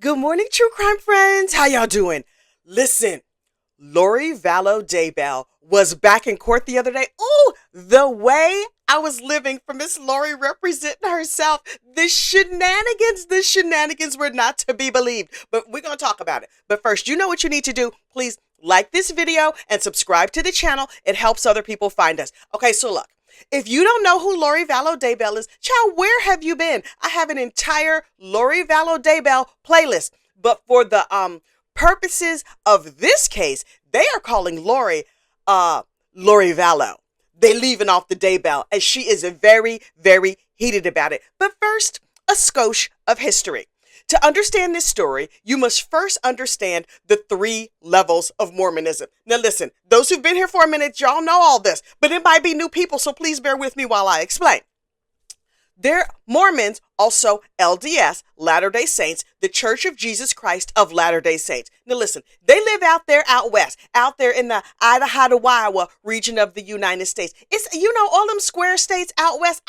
Good morning, true crime friends. How y'all doing? Listen, Lori Vallow Daybell was back in court the other day. Ooh, the way I was living for Miss Lori representing herself, the shenanigans were not to be believed. But we're going to talk about it. But first, you know what you need to do. Please like this video and subscribe to the channel. It helps other people find us. Okay, so look. If you don't know who Lori Vallow Daybell is, child, where have you been? I have an entire Lori Vallow Daybell playlist. But for the purposes of this case, they are calling Lori Lori Vallow. They leaving off the Daybell, and she is very, very heated about it. But first, a skosh of history. To understand this story, you must first understand the 3 levels of Mormonism. Now listen, those who've been here for a minute, y'all know all this, but it might be new people, so please bear with me while I explain. They're Mormons, also LDS, Latter-day Saints, the Church of Jesus Christ of Latter-day Saints. Now listen, they live out there out west, out there in the Idaho region of the United States. It's, all them square states out west,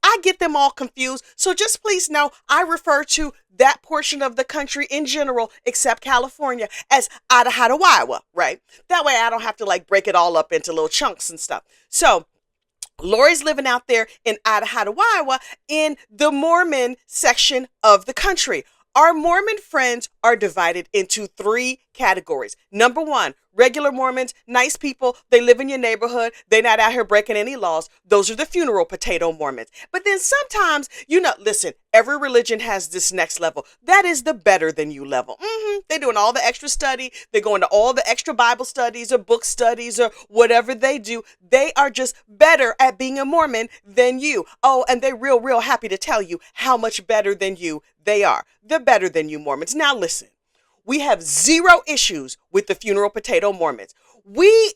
I get them all confused. So just please know I refer to that portion of the country in general, except California, as Idaho, right? That way I don't have to break it all up into little chunks and stuff. So Lori's living out there in Idaho, in the Mormon section of the country. Our Mormon friends are divided into 3 categories. Number 1, regular Mormons, nice people. They live in your neighborhood. They're not out here breaking any laws. Those are the funeral potato Mormons. But then sometimes, listen, every religion has this next level. That is the better than you level. They're doing all the extra study. They're going to all the extra Bible studies or book studies or whatever they do. They are just better at being a Mormon than you. Oh, and they're real happy to tell you how much better than you they are. The better than you Mormons. Now listen, we have 0 issues with the funeral potato Mormons. We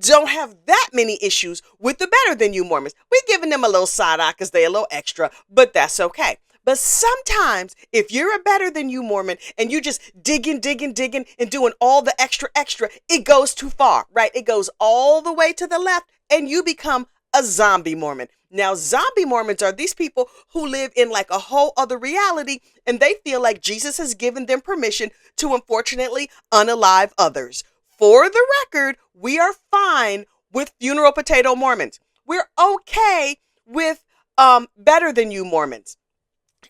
don't have that many issues with the better than you Mormons. We're giving them a little side eye because they're a little extra, but that's okay. But sometimes if you're a better than you Mormon and you just digging and doing all the extra, it goes too far, right? It goes all the way to the left and you become a zombie Mormon. Now, zombie Mormons are these people who live in a whole other reality, and they feel like Jesus has given them permission to unfortunately unalive others. For the record, we are fine with funeral potato Mormons. We're okay with better than you Mormons.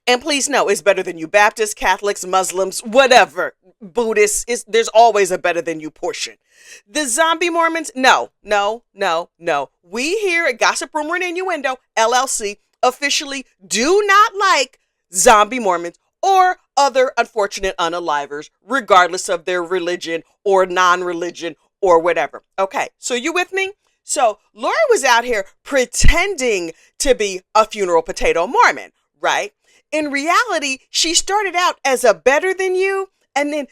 And please know, it's better than you Baptists, Catholics, Muslims, whatever, Buddhists. There's always a better than you portion. The zombie Mormons, no. We here at Gossip Rumor and Innuendo LLC officially do not like zombie Mormons or other unfortunate unalivers, regardless of their religion or non-religion or whatever. Okay, so you with me? So Lori was out here pretending to be a funeral potato Mormon, right? In reality, she started out as a better than you and then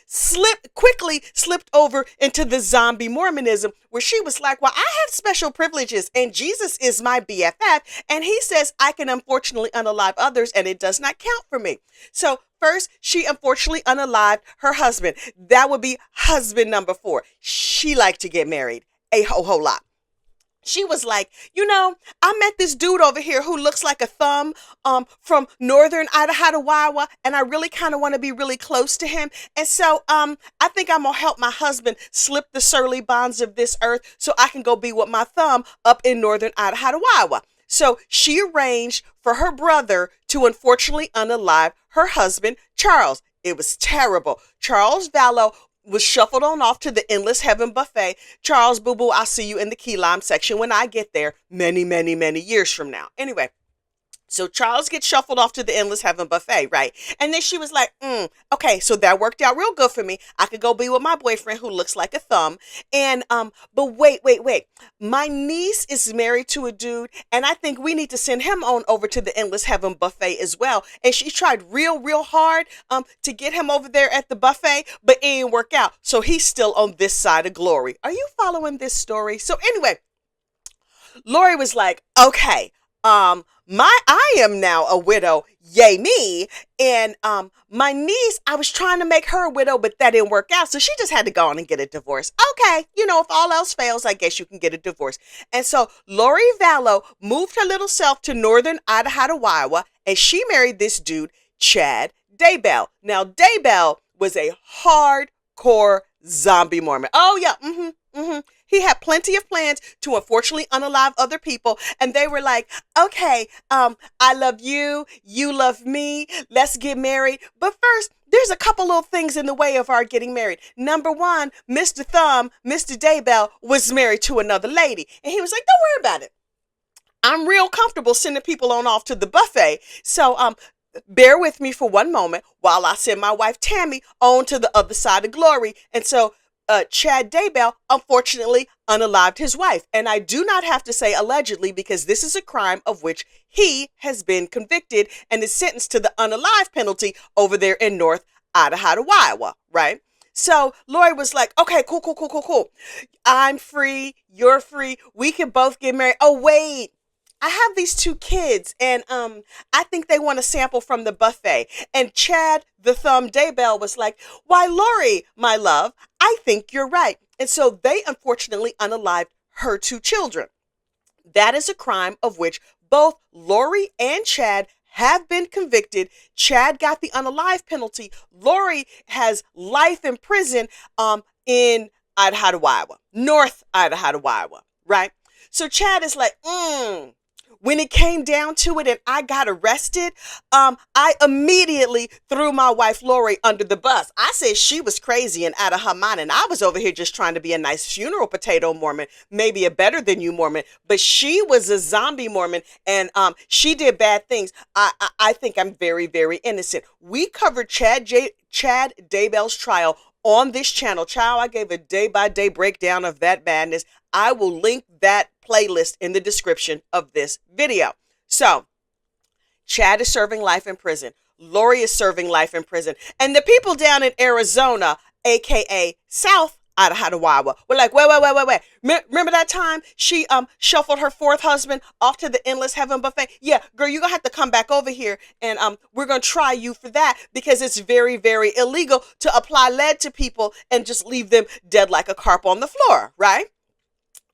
quickly slipped over into the zombie Mormonism where she was like, well, I have special privileges and Jesus is my BFF. And he says I can unfortunately unalive others and it does not count for me. So first, she unfortunately unalived her husband. That would be husband number 4. She liked to get married a whole lot. She was like, I met this dude over here who looks like a thumb from northern Idaho, and I really kind of want to be really close to him. And so I think I'm going to help my husband slip the surly bonds of this earth so I can go be with my thumb up in northern Idaho. So she arranged for her brother to unfortunately unalive her husband, Charles. It was terrible. Charles Vallow was shuffled on off to the Endless Heaven buffet. Charles, boo-boo, I'll see you in the key lime section when I get there many years from now. Anyway, so Charles gets shuffled off to the Endless Heaven buffet, right? And then she was like, okay, so that worked out real good for me. I could go be with my boyfriend who looks like a thumb. And, but wait. My niece is married to a dude, and I think we need to send him on over to the Endless Heaven buffet as well. And she tried real hard to get him over there at the buffet, but it didn't work out. So he's still on this side of glory. Are you following this story? So anyway, Lori was like, okay, I am now a widow, yay me, and my niece, I was trying to make her a widow, but that didn't work out, so she just had to go on and get a divorce. Okay, if all else fails, I guess you can get a divorce. And so Lori Vallow moved her little self to northern Idaho, and she married this dude, Chad Daybell. Now, Daybell was a hardcore zombie Mormon. Oh, yeah. He had plenty of plans to unfortunately unalive other people. And they were like, okay, I love you. You love me. Let's get married. But first, there's a couple little things in the way of our getting married. Number one, Mr. Thumb, Mr. Daybell was married to another lady. And he was like, don't worry about it. I'm real comfortable sending people on off to the buffet. So, bear with me for one moment while I send my wife Tammy on to the other side of glory. And so, Chad Daybell unfortunately unalived his wife. And I do not have to say allegedly because this is a crime of which he has been convicted and is sentenced to the unalive penalty over there in North Idaho, right? So Lori was like, okay, cool. I'm free. You're free. We can both get married. Oh, wait. I have these two kids and I think they want a sample from the buffet. And Chad the Thumb Daybell was like, why, Lori, my love, I think you're right. And so they unfortunately unalived her two children. That is a crime of which both Lori and Chad have been convicted. Chad got the unalive penalty. Lori has life in prison in Idaho, North Idaho, right? So Chad is like, when it came down to it and I got arrested, I immediately threw my wife Lori under the bus. I said she was crazy and out of her mind, and I was over here just trying to be a nice funeral potato Mormon, maybe a better than you Mormon, but she was a zombie Mormon and she did bad things. I think I'm very, very innocent. We covered Chad Daybell's trial on this channel. Child, I gave a day-by-day breakdown of that madness. I will link that playlist in the description of this video. So, Chad is serving life in prison. Lori is serving life in prison. And the people down in Arizona, aka South Idaho, were like, wait. Remember that time she shuffled her fourth husband off to the Endless Heaven buffet? Yeah, girl, you're gonna have to come back over here and we're gonna try you for that because it's very, very illegal to apply lead to people and just leave them dead like a carp on the floor, right?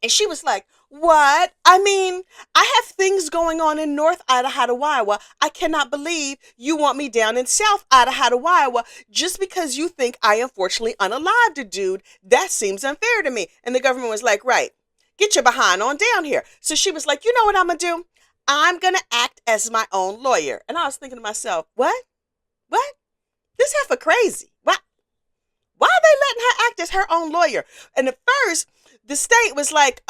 And she was like, what? I mean, I have things going on in North Idaho. I cannot believe you want me down in South Idaho just because you think I unfortunately unalived a dude. That seems unfair to me. And the government was like, right, get your behind on down here. So she was like, you know what I'm going to do? I'm going to act as my own lawyer. And I was thinking to myself, what? This heifer crazy. What? Why are they letting her act as her own lawyer? And at first, the state was like,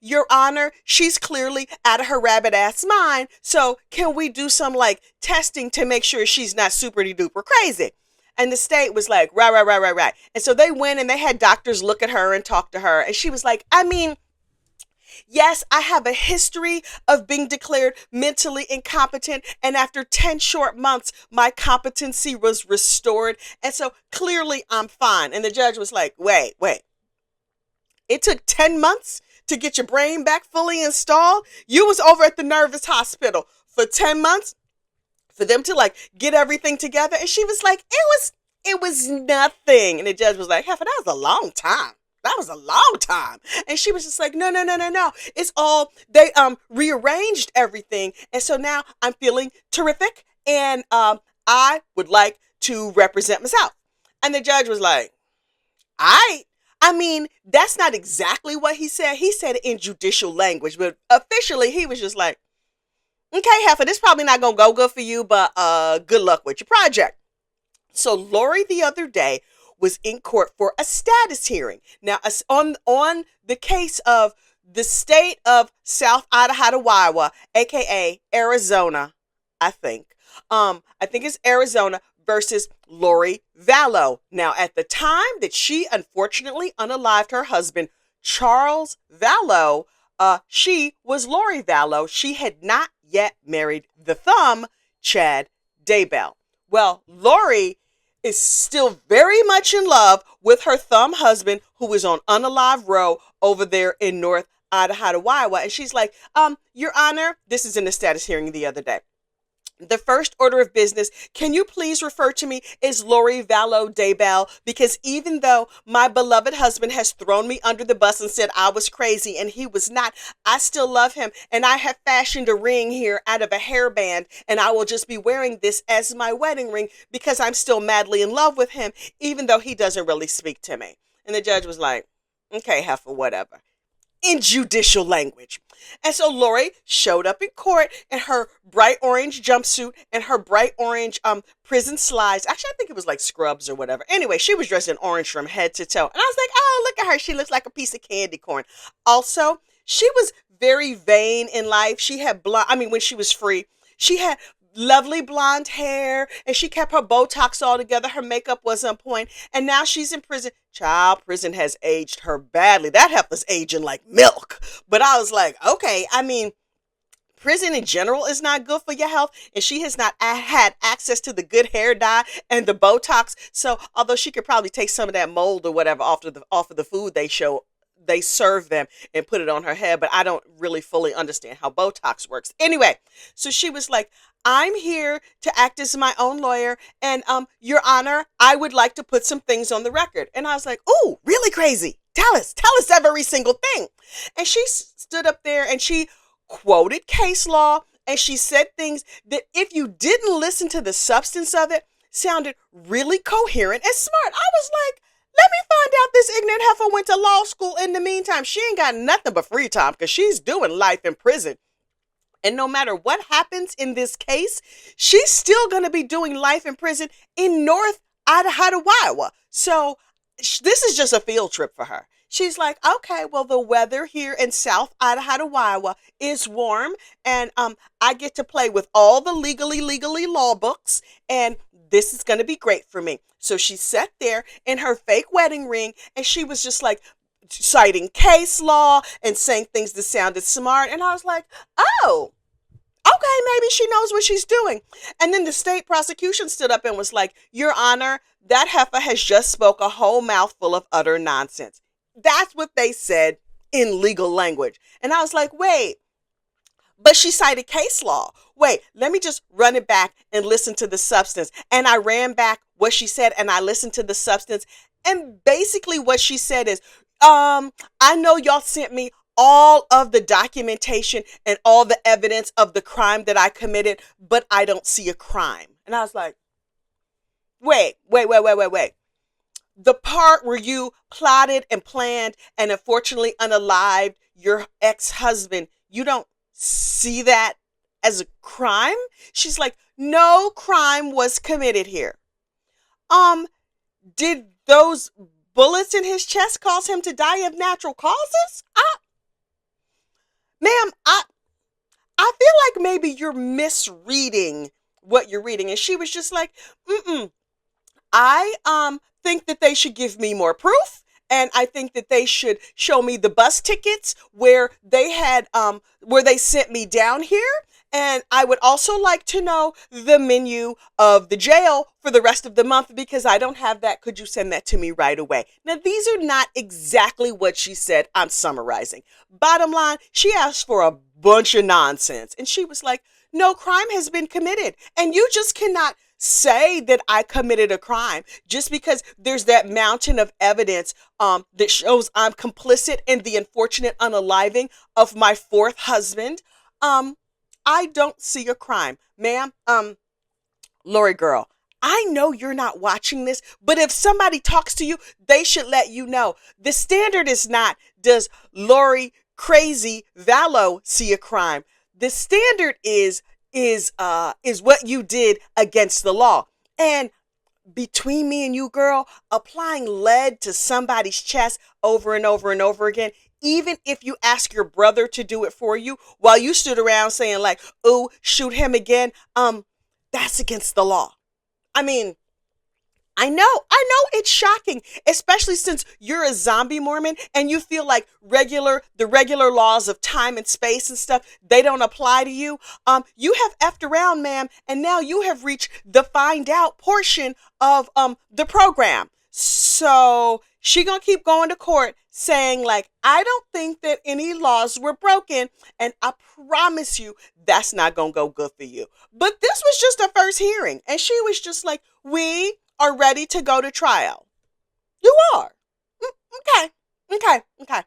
Your Honor, she's clearly out of her rabbit ass mind. So can we do some like testing to make sure she's not super duper crazy? And the state was like, right. And so they went and they had doctors look at her and talk to her. And she was like, I mean, yes, I have a history of being declared mentally incompetent. And after 10 short months, my competency was restored. And so clearly I'm fine. And the judge was like, wait. It took 10 months to get your brain back fully installed. You was over at the nervous hospital for 10 months for them to like get everything together. And she was like, it was nothing. And the judge was like, Heifer, that was a long time. That was a long time. And she was just like, no. It's all, they rearranged everything. And so now I'm feeling terrific. And I would like to represent myself. And the judge was like, I mean, that's not exactly what he said. He said it in judicial language, but officially he was just like, okay, Heifer, this is probably not going to go good for you, but good luck with your project. So Lori the other day was in court for a status hearing. Now, on the case of the state of South Idaho, aka Arizona, I think it's Arizona versus Lori Vallow. Now, at the time that she unfortunately unalived her husband, Charles Vallow, she was Lori Vallow. She had not yet married the Thumb, Chad Daybell. Well, Lori is still very much in love with her Thumb husband, who is on unalive row over there in North Idaho. And she's like, Your Honor, this is in the status hearing the other day. The first order of business, can you please refer to me as Lori Vallow Daybell? Because even though my beloved husband has thrown me under the bus and said I was crazy and he was not, I still love him. And I have fashioned a ring here out of a hairband. And I will just be wearing this as my wedding ring because I'm still madly in love with him, even though he doesn't really speak to me. And the judge was like, okay, heifer, whatever, in judicial language. And so Lori showed up in court in her bright orange jumpsuit and her bright orange prison slides. Actually, I think it was like scrubs or whatever. Anyway, she was dressed in orange from head to toe. And I was like, oh, look at her. She looks like a piece of candy corn. Also, she was very vain in life. She had when she was free, she had lovely blonde hair and she kept her Botox all together. Her makeup was on point. And now she's in prison. Child, prison has aged her badly. That heifer's aging like milk. But I was like, okay, prison in general is not good for your health. And she has not had access to the good hair dye and the Botox. So although she could probably take some of that mold or whatever off of the food they serve them and put it on her head, but I don't really fully understand how Botox works. Anyway, so she was like, I'm here to act as my own lawyer, and Your Honor, I would like to put some things on the record. And I was like, ooh, really crazy. Tell us every single thing. And she stood up there and she quoted case law, and she said things that if you didn't listen to the substance of it, sounded really coherent and smart. I was like, let me find out this ignorant heifer went to law school in the meantime. She ain't got nothing but free time because she's doing life in prison. And no matter what happens in this case, she's still going to be doing life in prison in North Idaho. So this is just a field trip for her. She's like, okay, well, the weather here in South Idaho is warm, and I get to play with all the legally law books, and this is going to be great for me. So she sat there in her fake wedding ring, and she was just like citing case law and saying things that sounded smart. And I was like, oh, okay, maybe she knows what she's doing. And then the state prosecution stood up and was like, Your Honor, that heifer has just spoke a whole mouthful of utter nonsense. That's what they said in legal language. And I was like, wait, but she cited case law. Wait, let me just run it back and listen to the substance. And I ran back what she said and I listened to the substance. And basically what she said is, I know y'all sent me all of the documentation and all the evidence of the crime that I committed, but I don't see a crime. And I was like, wait. The part where you plotted and planned and unfortunately unalived your ex-husband, you don't see that as a crime? She's like, no crime was committed here. Did those bullets in his chest cause him to die of natural causes? Ma'am, I feel like maybe you're misreading what you're reading. And she was just like, I think that they should give me more proof. And I think that they should show me the bus tickets where they had, where they sent me down here. And I would also like to know the menu of the jail for the rest of the month because I don't have that. Could you send that to me right away? Now, these are not exactly what she said. I'm summarizing. Bottom line, she asked for a bunch of nonsense. And she was like, no crime has been committed. And you just cannot say that I committed a crime just because there's that mountain of evidence that shows I'm complicit in the unfortunate unaliving of my fourth husband. I don't see a crime. Ma'am, Lori girl, I know you're not watching this, but if somebody talks to you, they should let you know. The standard is not, does Lori Crazy Vallow see a crime? The standard is what you did against the law. And between me and you, girl, applying lead to somebody's chest over and over and over again, even if you ask your brother to do it for you while you stood around saying like, oh, shoot him again, that's against the law. I mean, I know it's shocking, especially since you're a zombie Mormon and you feel like the regular laws of time and space and stuff, they don't apply to you. You have effed around, ma'am, and now you have reached the find out portion of the program. So She gonna keep going to court saying like, I don't think that any laws were broken, and I promise you that's not gonna go good for you. But this was just a first hearing, and she was just like, we are ready to go to trial. You are. Okay. Okay. Okay.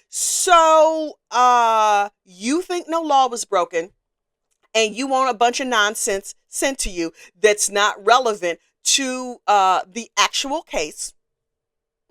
So you think no law was broken, and you want a bunch of nonsense sent to you that's not relevant to the actual case.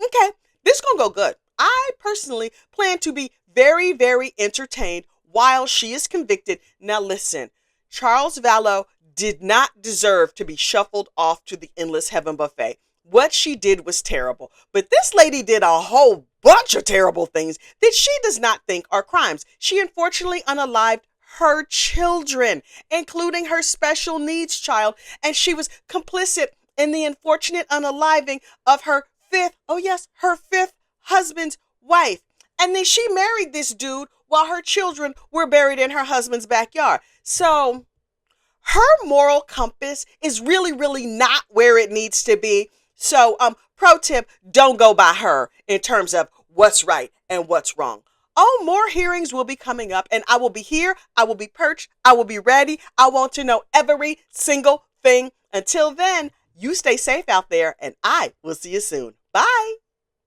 Okay, this gonna go good. I personally plan to be very, very entertained while she is convicted. Now listen, Charles Vallow did not deserve to be shuffled off to the endless heaven buffet. What she did was terrible, but this lady did a whole bunch of terrible things that she does not think are crimes. She unfortunately unalived her children, including her special needs child, and she was complicit in the unfortunate unaliving of her fifth, oh yes, her fifth husband's wife. And then she married this dude while her children were buried in her husband's backyard. So her moral compass is really, really not where it needs to be. So, pro tip, don't go by her in terms of what's right and what's wrong. Oh, more hearings will be coming up, and I will be here. I will be perched. I will be ready. I want to know every single thing. Until then, you stay safe out there, and I will see you soon. Bye.